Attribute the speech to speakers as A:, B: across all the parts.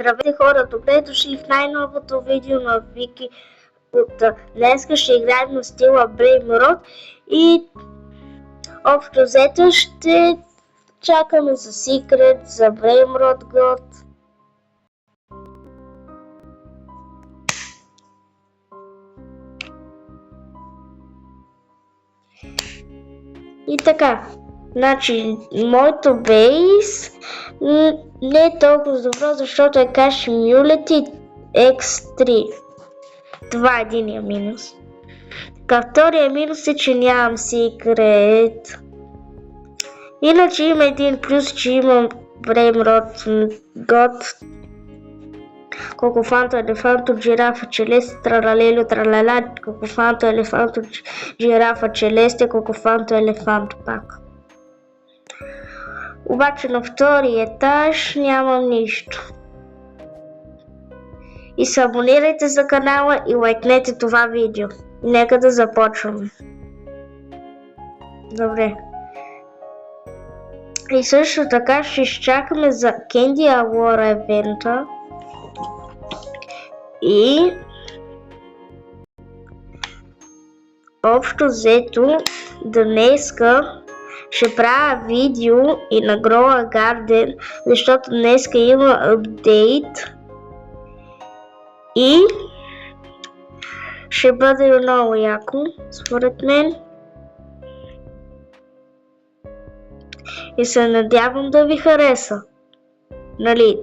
A: Здравейте хора, добре дошли в най-новото видео на Вики. Днеска ще играем на стила Brainrot и общо взето ще чакаме за секрет, за Brainrot God. И така, значи моето бейс не е толкова добро, защото е Cache Multi X3. Това е единия минус. Така, втория минус е, че нямам секрет. Иначе има един плюс, че имам Brainrot God. Кокофанто, елефанто, жирафа, челесте, тралалело, тралала, кокофанто, елефанто, жирафа, челесте, кокофанто, елефанто пак. Обаче на втори етаж нямам нищо. И се абонирайте за канала и лайкнете това видео. Нека да започваме. Добре. И също така ще изчакаме за Candy Hour евента. И общо взето днеска ще правя видео и на Grow a Garden, защото днеска има апдейт и ще бъде много яко, според мен. И се надявам да ви хареса. Нали?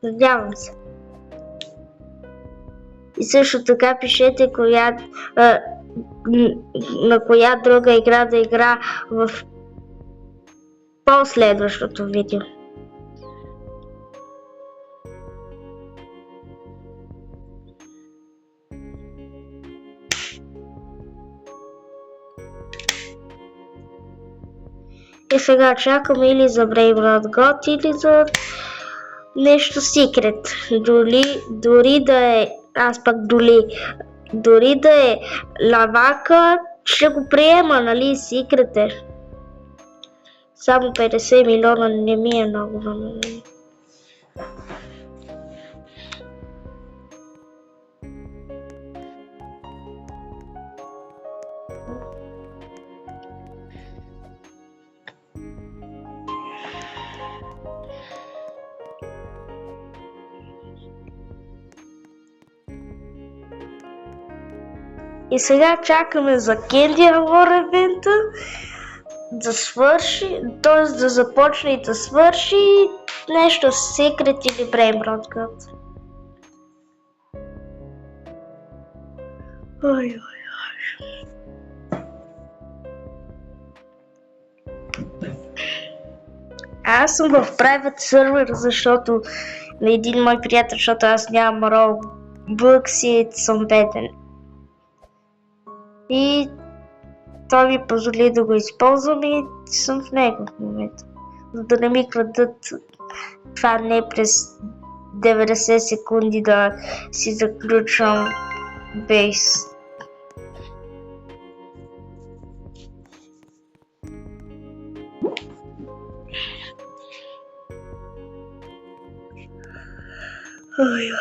A: Надявам се. И също така пишете на коя друга игра да игра в последващото видео. И сега чакаме или за Brainrot God, или за нещо секрет. Дори да е, дори да е лавака, ще го приема, нали, секрет е. Само 50 милиона не ми е много. И сега чакаме за Candy Hour евента да свърши, т.е. да започне и да свърши нещо с секрет или Brainrot God. Ой. Аз съм в private сервер, защото на един мой приятел, защото аз нямам Robux и съм беден. И той ми позволи да го използвам и съм в него в момента. За да не ми крадат това не през 90 секунди да си заключвам бейс. Ой.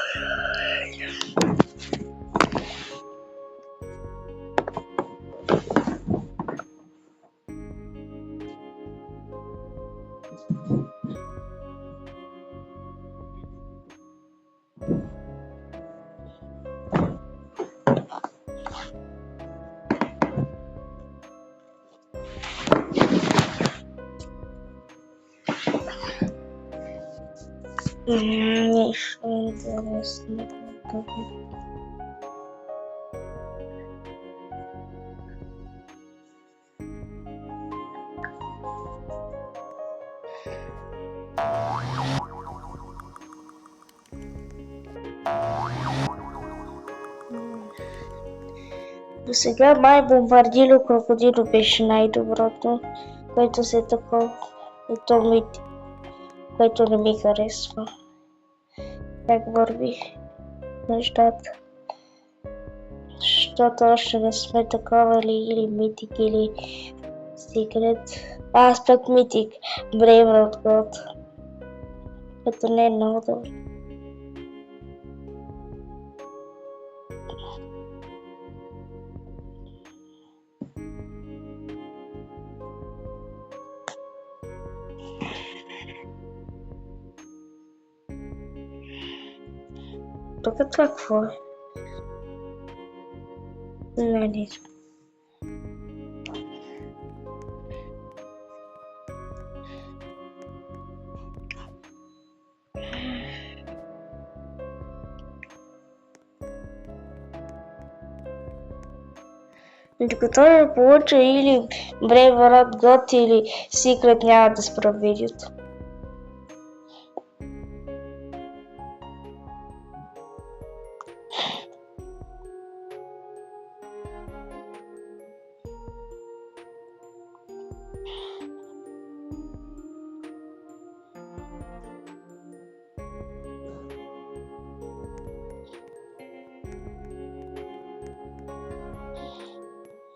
A: Нищо интересно. До сега май Бомбардиро Крокодило беше най-доброто, което се такова, което не ми харесва. Как върви нещата. Защото още не сме такова или митик или секрет. Аз пък митик. Brainrot God. Ето не е много добре. Тук това какво е? Не. Докато не получа или Brave Road God или Secret, няма да спра видеото.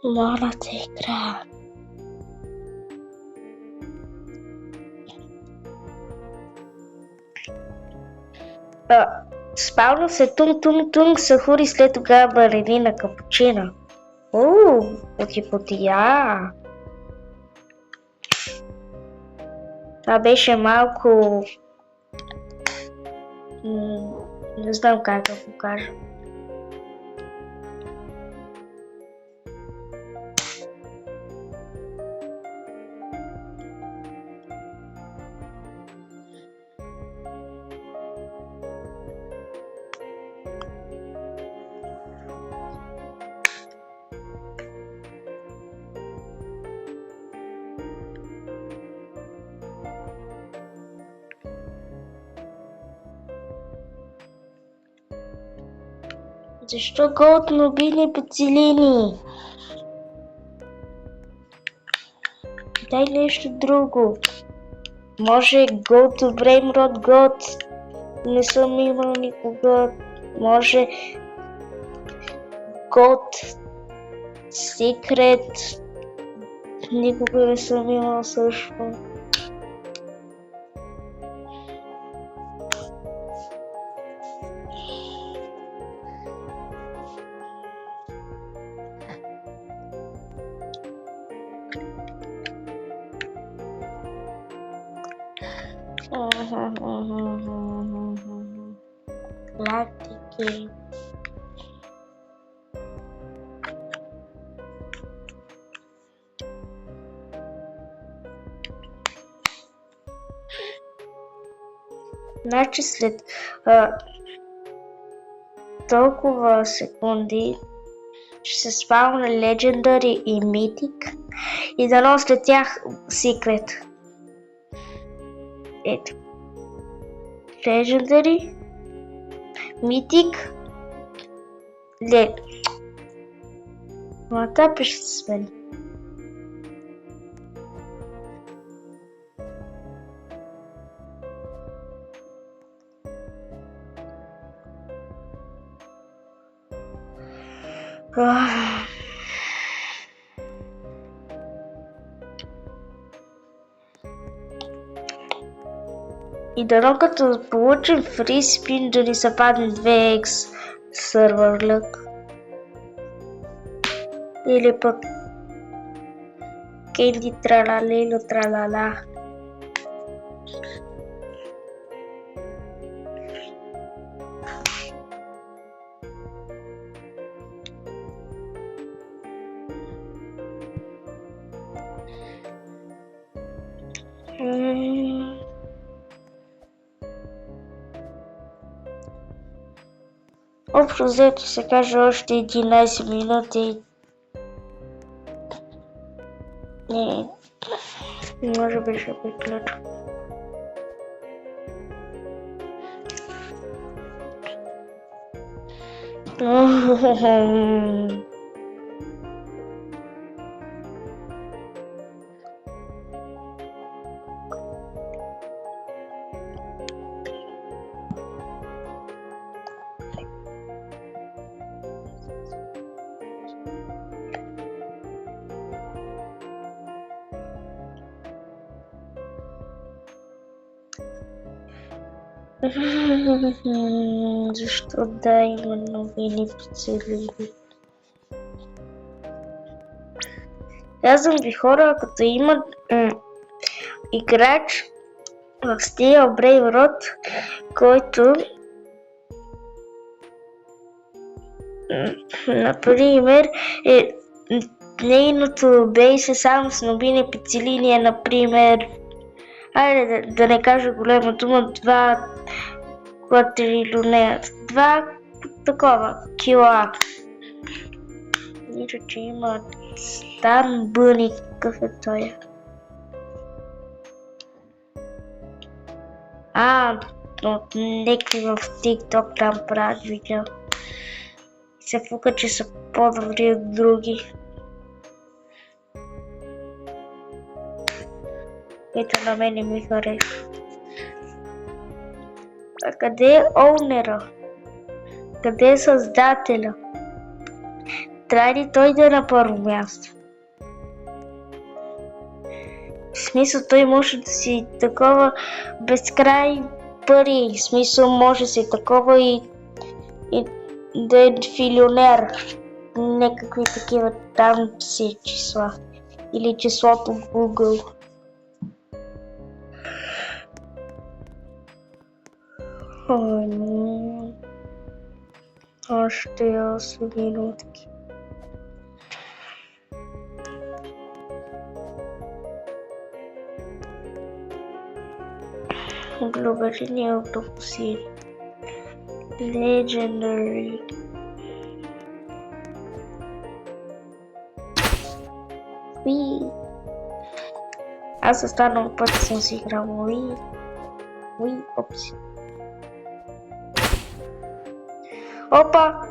A: Моля те, игра. Спалва се тунг сахури, след тогава балерина капучина. Потия. Това беше малко... не знам как да го кажа. Защо голд мобилни поцелени? Дай нещо друго. Може Go to Brave Road God. Не съм имал никога. Може God Secret. Никога не съм имал също. Латики. Значи след толкова секунди ще се спавна Legendary и Mythic и дано след тях Secret. Ето. Legendary, Mythic, Мата пише с мен. И дано като получим фри спин да ни се падне 2x сървър лък. Или пък Кенди тралалело тралала. Общо взето се каже още 11 минути. Не, може би ще приключа. Защо да има новини пицелини? Казвам ви хора, като има играч в стила Brave Road, който например нейното бейс е само с новини пицелини, например, айде да не кажа голема дума, 2 квадрилионер, 2 такова кила. Мисля, че има Стан Бъни, какъв е той? От някакви в TikTok там правят видео. Се фука, че са по-добри от други. Ето на мен не ми харесва. А къде е оунера? Къде е създателя? Трябва ли той да е на първо място? В смисъл, той може да си такова безкрай пари. В смисъл, може да си такова и да е филионер. Някакви такива там си числа. Или числото в Google. Още 8 минутки. Глобалини автобуси. Legendary. Аз останал път съм си играл. Опси. Опа!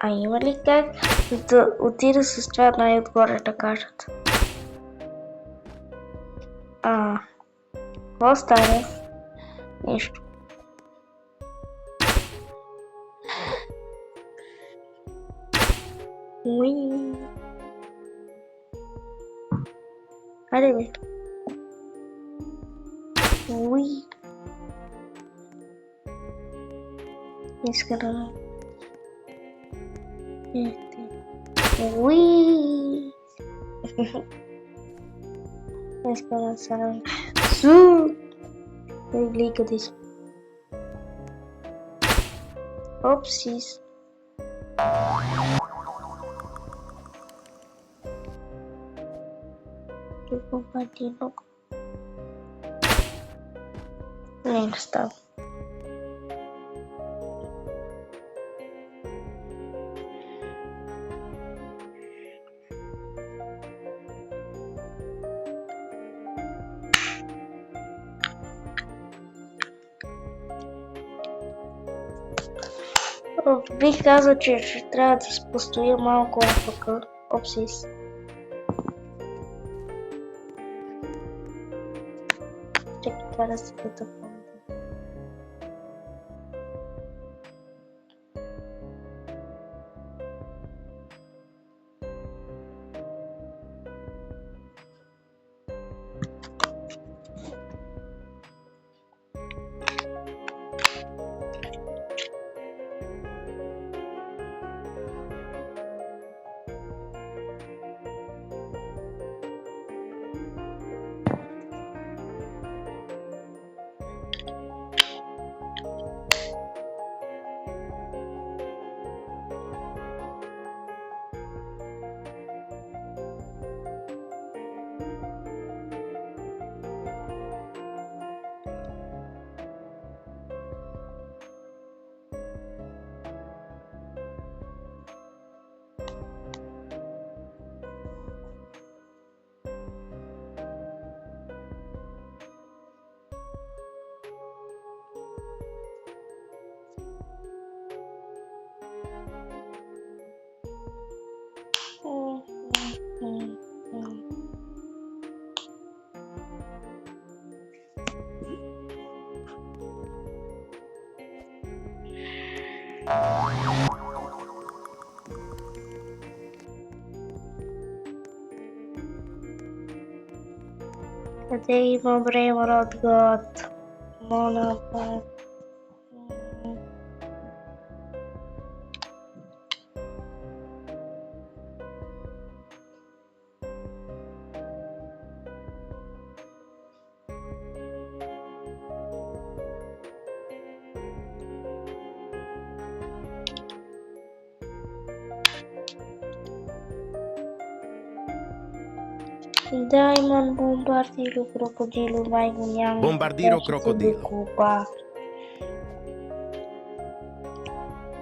A: Има ли как да отида с това най-отгоре да кажат? Какво става? Нищо. Хайде бе. Иска да... Иска да се... Гледай къде си. Опсис. Какво пати много? Не става. Бих казал, че ще трябва да се постоя малко в Опсис. Чакай това да се потъпвам. Къде има време отгод? Моля, ба. Diamond Bombardiro Crocodilo, май го няма.
B: Bombardiro Crocodilo.
A: Куба.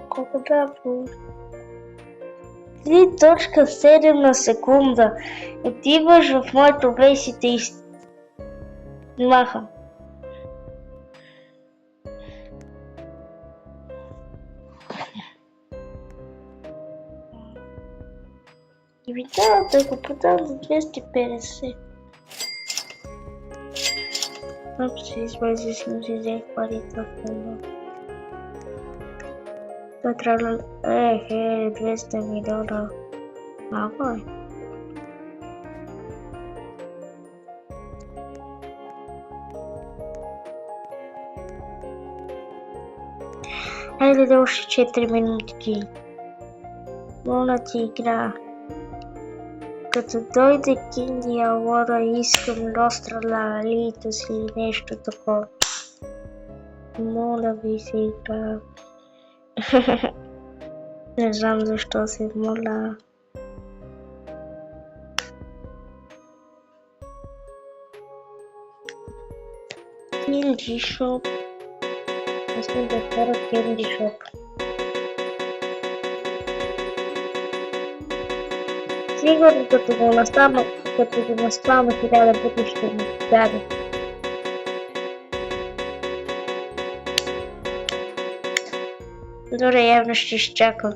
A: Колко да бу? 3.7 на секунда. Отиваш в моето бейс и те махам. И ви да го продам за 250. Опси, измази съм си взех парите от него. Това трябва да... 200 милиона. Малко е. Хайде да още 4 минутки. Моля ти игра. Като дойде Киндия Лода, искам да остреля Литос или нещо такова. Моля ви се игра. Не знам защо се моля. Кинди шоп. Искам да отворя Кинди шоп. Сигурно като го наставя 1000 пъти ще ми даде. Добре, явно ще изчакам.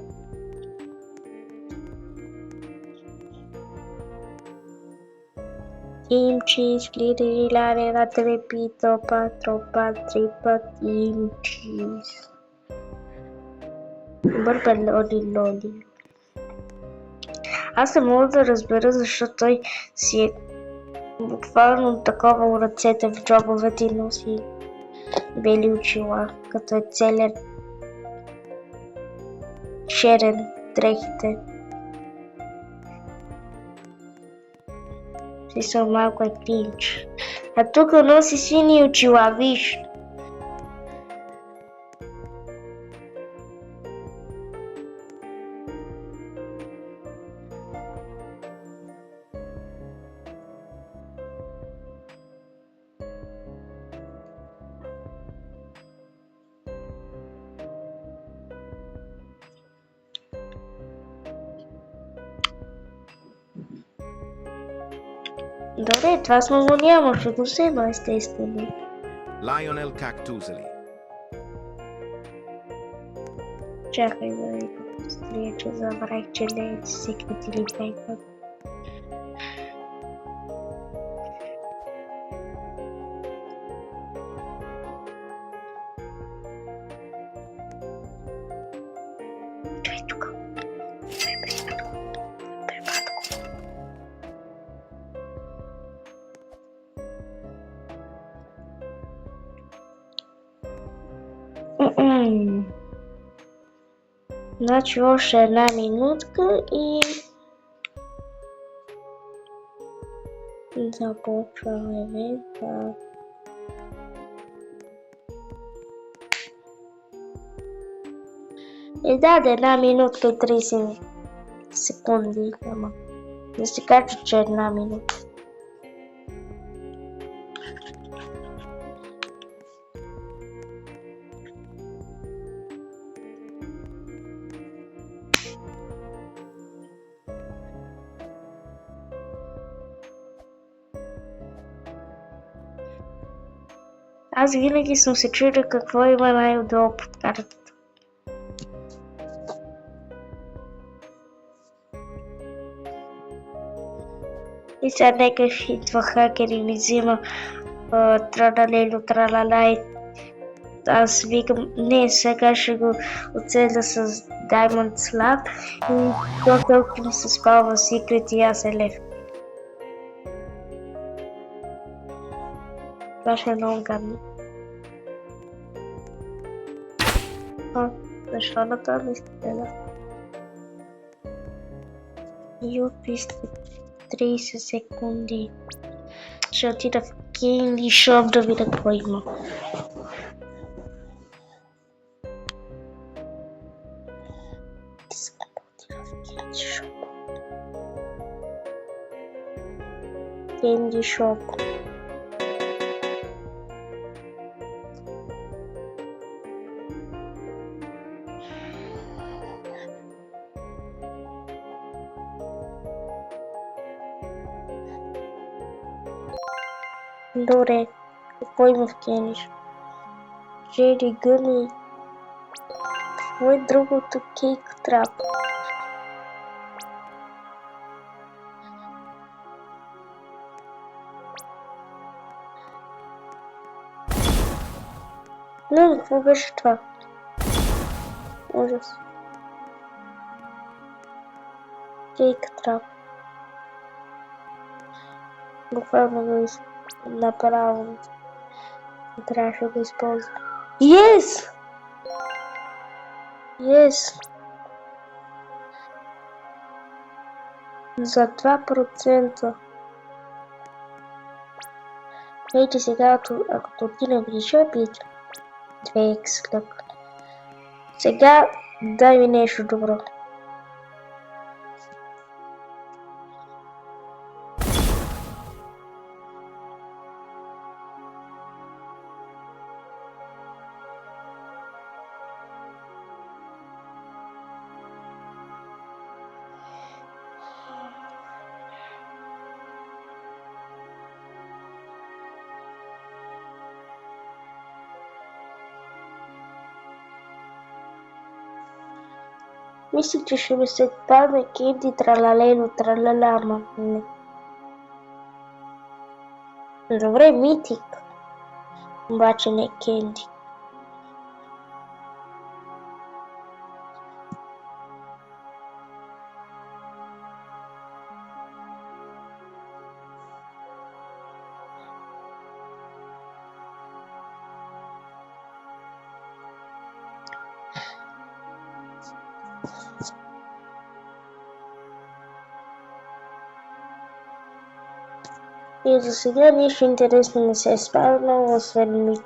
A: Team cheese, la trepito, tropa, tripa, team cheese. Бърбе лоди. Аз не мога да разбера защо той си е буквално такова у ръцете в джобовете и носи бели очила, като е целият черен дрехите. Си са малко е пинч. А тук носи сини очила, виж. Добре, това сме го нямаше до себе, естествено.
B: Lionel Cactusely.
A: Чакай да ви пострия, че забравих, че не е секрет или пейпът. Чай тук. Значи още една минутка и започваме века. И даде една минутка и 30 секунди, ама да се кача, че една минута. Аз винаги съм се чудил какво има най-отдолу под картата. И сега нека идва хакер и ми взима тралалело, тралалай. Аз викам, не, сега ще го оцеля с Diamond Slab и то толкова се спава Secret и аз е лев. Това ще е много гадно. Защо на това ми стреля? Юпи след 30 секунди. Ще отида в Candy Shop да видя какво има. Искам да отида в Candy Shop. Candy Shop. Добре, какво има в Candy Shop? Джери Гъни. Какво е другото? Кейк Трап. Но, какво беше това? Ужас. Кейк Трап. Буквално го направо. Трябваше да го използвам. Yes! Yes! За 2%. Ейте сега, ако отидем в eShop, 2x клък. Сега дай ми нещо добро. Мислих, че ще ми се падне Кенди тралалело тралала, ама не. Добре, митик. Обаче не Кенди. И за сега нищо интересно не се е спаднало, освен митик.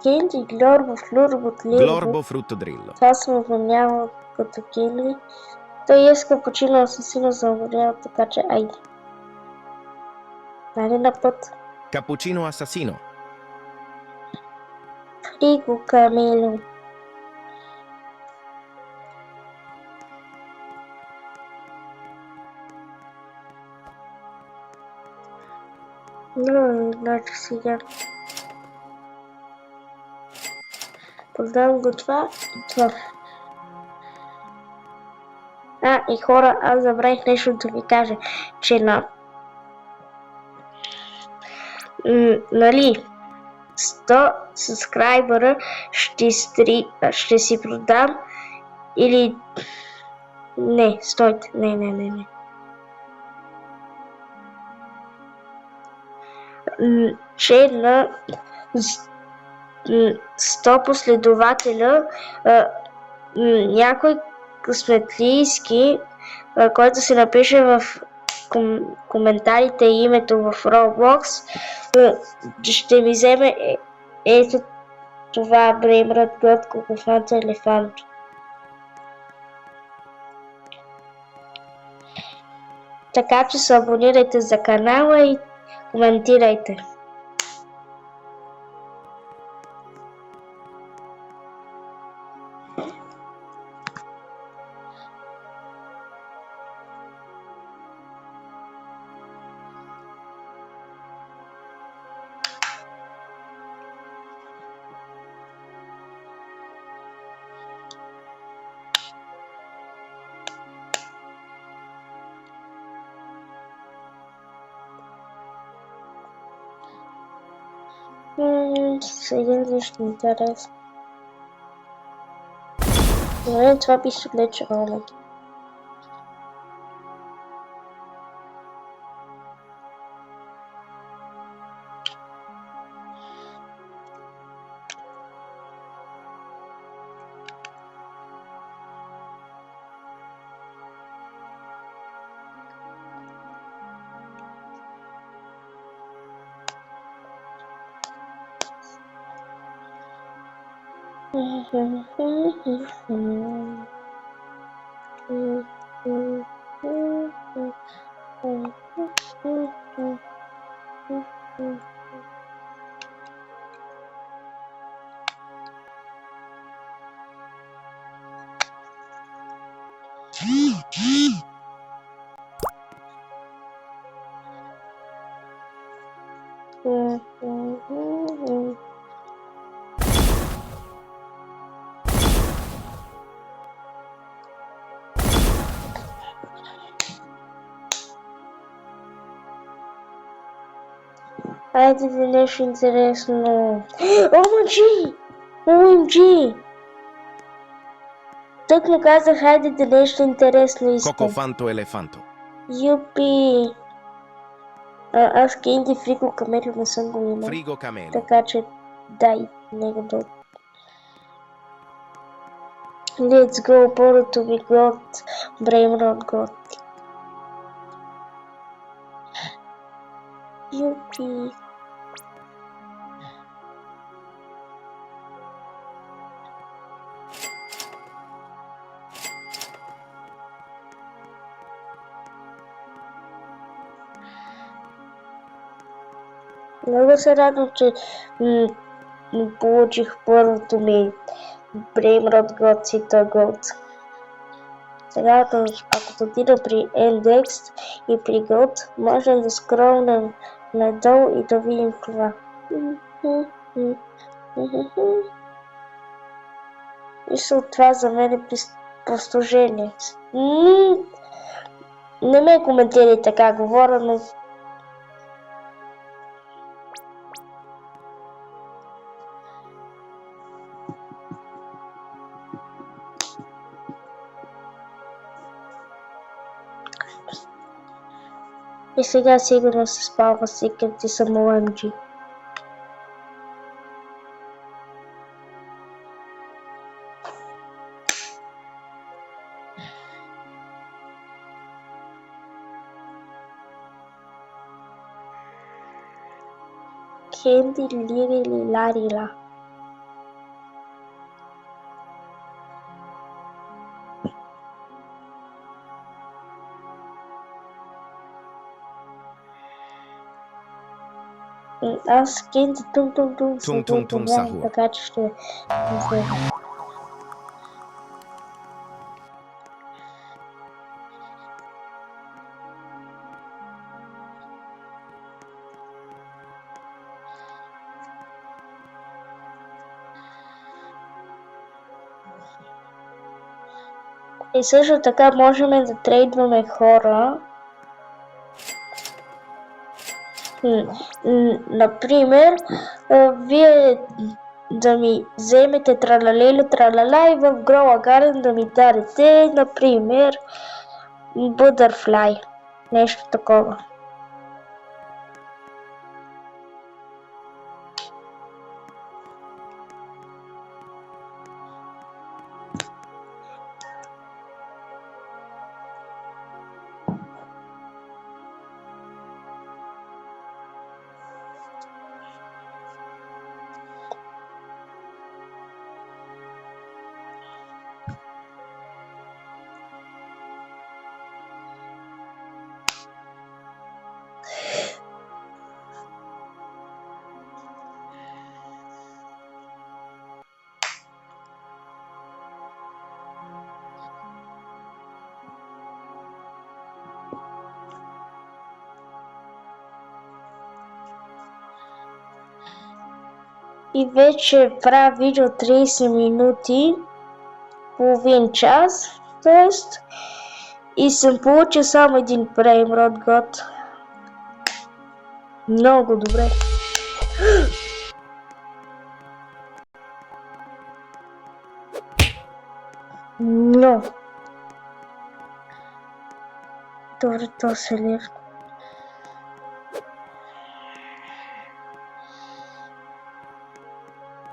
A: Кенди, Глорбо, Флурбо, Тлирбо.
B: Glorbo fruttodrillo.
A: Това съм го нямал като Кенди. Той е капучино асасино за уморял, така че айде. Нали на път?
B: Cappuccino assassino.
A: Фриго Камело. No, значи сега. Познавам го това и това. И хора, аз забравих нещо да ви кажа, че нали, 100 субскрайбъра ще си продам или не, стойте, не. Че на 100 последователя някой късметлийски, който се напише в коментарите името в Roblox, ще ми вземе ето това Бреймрат Глътко Кофанта Елефант. Така че се абонирайте за канала и коментирайте. Сега нещо интересно. За мен това пише лече много. Хайде да нещо интересно. OMG! OMG! Тук му казах, хайде да нещо интересно искам.
B: Cocofanto elefanto.
A: Юпи! Аз Кенди Фриго Камело не съм го имал.
B: Frigo camelo.
A: Така че дай него да... Let's go, първото ми год. Brainrot God. Юпи! Много се радвам, че получих първото ми Brainrot God Cita God. Сега, ако отида при Index и при God, можем да скролнем надолу и да видим това. Мисля, това за мен е постижение. Не ме коментирай така, говоря, но... И сега сигурно се спалва Secret и съм OMG. Кенди Лири Ларила. Аз Кенди
B: Tum Sahur.
A: така че ще взема. И също така можем да трейдваме хора. Например, вие да ми вземете тралалеле тралала и в Grow a Garden да ми дадете, например, Butterfly. Нещо такова. И вече правя видео 30 минути, половин час, т.е. и съм получил само един Brainrot God. Много добре. No. Добре, то се лев.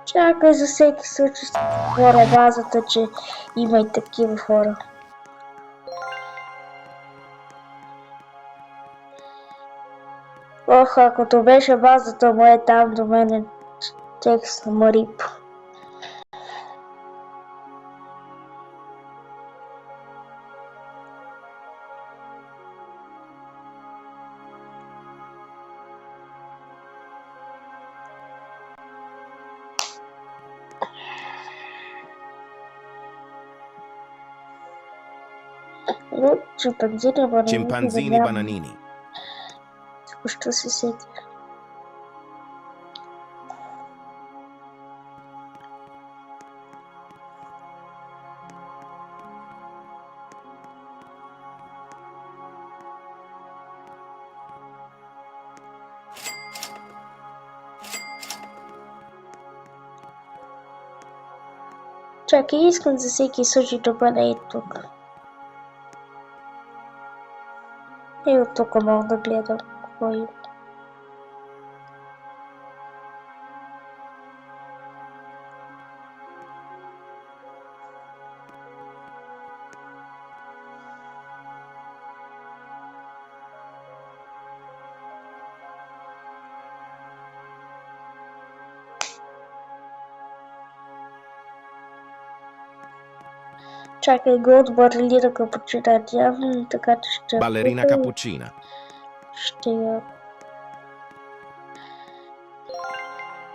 A: Чакай, за всеки случай ще отворя базата, че има и такива хора. Ох, ако то беше базата му е там до мене, текст на Марип. Чимпанзини, бананини,
B: Chimpanzini bananini.
A: Току-що се сетих. Чакай, искам за всеки случай да бъде и тук. И от тук мога да гледам какво има. Чакай, го от балерина капучина нямам, така че ще
B: Ballerina
A: купя и
B: cappuccina.
A: ще я...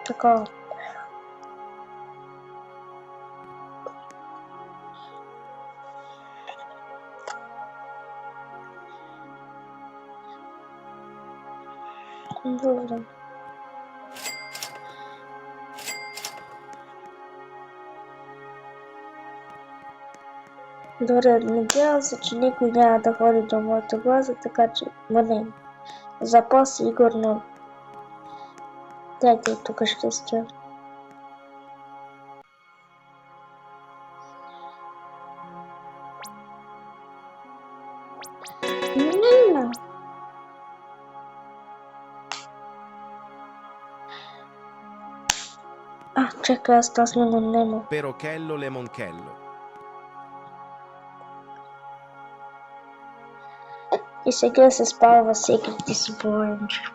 A: Така. Добре. Добре, надявам се, че никой няма да ходи до моята база, така че не. За по-сигурно. Дайте тук ще стоя. Не. Чакай, аз това сме на Немо.
B: Perochello lemonchello.
A: И сега се спава Secret Disappointment.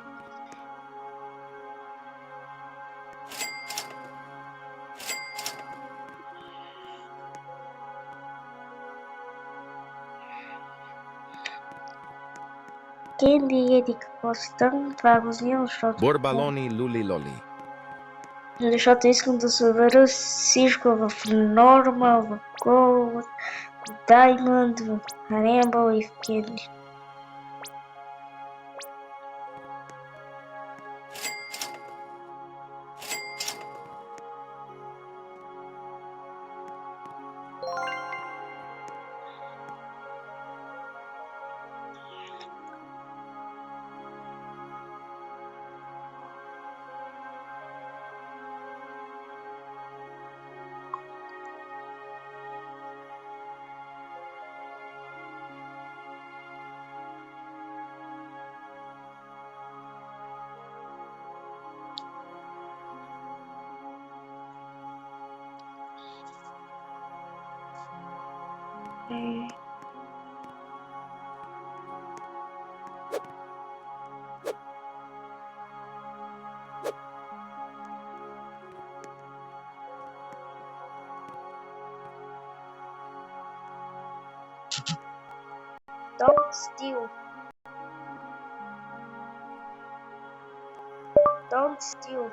A: Кенди еди какво си там, това го взимам, защото...
B: Borbaloni luliloli.
A: Защото искам да събера всичко в Normal, в Gold, в Diamond, в Rainbow и в Candy. Don't steal. Don't steal.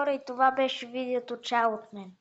A: Хора, и това беше видеото. Чао от мен.